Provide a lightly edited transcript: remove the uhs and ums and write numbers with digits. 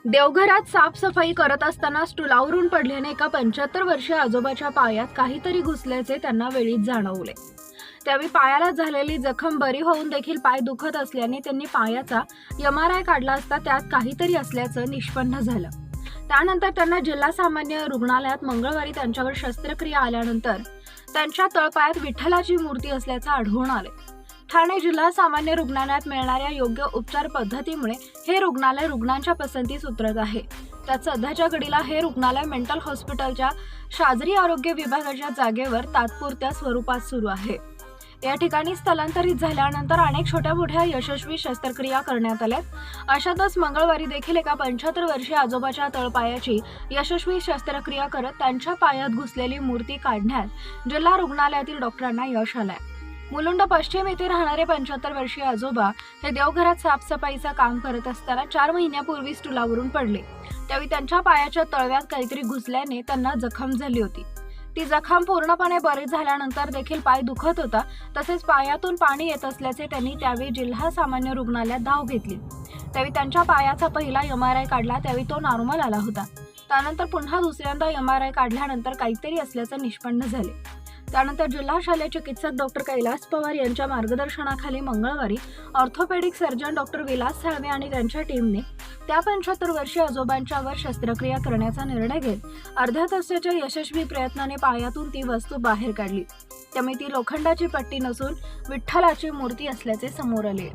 देवघरात साफसफाई करत असताना स्टूलावरून पडल्याने एका 75 वर्षीय आजोबाच्या पायात काहीतरी घुसल्याचे त्यांना वेळीच जाणवले. त्यावेळी पायाला झालेली जखम बरी होऊन देखील पाय दुखत असल्याने त्यांनी पायाचा MRI काढला असता त्यात काहीतरी असल्याचं निष्पन्न झालं. त्यानंतर त्यांना जिल्हा सामान्य रुग्णालयात मंगळवारी त्यांच्यावर शस्त्रक्रिया आल्यानंतर त्यांच्या तळपायात विठ्ठलाची मूर्ती असल्याचं आढळून आले. ठाणे जिल्हा सामान्य रुग्णालयात मिळणाऱ्या योग्य उपचार पद्धतीमुळे हे रुग्णालय रुग्णांच्या पसंतीस उतरत आहे. त्यात सध्याच्या घडीला हे रुग्णालय मेंटल हॉस्पिटलच्या शाजरी आरोग्य विभागाच्या जागेवर तात्पुरत्या स्वरूपात सुरू आहे. या ठिकाणी स्थलांतरित झाल्यानंतर अनेक छोट्या मोठ्या यशस्वी शस्त्रक्रिया करण्यात आल्या. अशातच मंगळवारी देखील एका 75 वर्षीय आजोबाच्या तळपायाची यशस्वी शस्त्रक्रिया करत त्यांच्या पायात घुसलेली मूर्ती काढण्यात जिल्हा रुग्णालयातील डॉक्टरांना यश आलंय. मुलुंड पश्चिम येथे राहणारे 75 वर्षीय आजोबा हे देवघरात साफसफाईचं काम करत असताना 4 महिन्यापूर्वी स्टूलावरून पडले. त्यावेळी त्यांच्या पायाच्या तळव्यात काहीतरी घुसल्याने त्यांना जखम झाली होती. ती जखम पूर्णपणे बरी झाल्यानंतर देखील पाय दुखत होता. तसेच पायातून पाणी येत असल्याचे त्यांनी त्यावेळी जिल्हा सामान्य रुग्णालयात धाव घेतली. त्यावेळी त्यांच्या पायाचा पहिला MRI काढला. त्यावेळी तो नॉर्मल आला होता. त्यानंतर पुन्हा दुसऱ्यांदा MRI काढल्यानंतर काहीतरी असल्याचं निष्पन्न झाले. त्यानंतर जिल्हा शल्य चिकित्सक डॉक्टर कैलास पवार यांच्या मार्गदर्शनाखाली मंगळवारी orthopaedic surgeon doctor Vilas Salve आणि त्यांच्या टीमने त्या 75 वर्षीय आजोबांच्यावर शस्त्रक्रिया करण्याचा निर्णय घेत अर्ध्या तासाच्या यशस्वी प्रयत्नाने पायातून ती वस्तू बाहेर काढली. त्यामुळे ती लोखंडाची पट्टी नसून विठ्ठलाची मूर्ती असल्याचे समोर आले.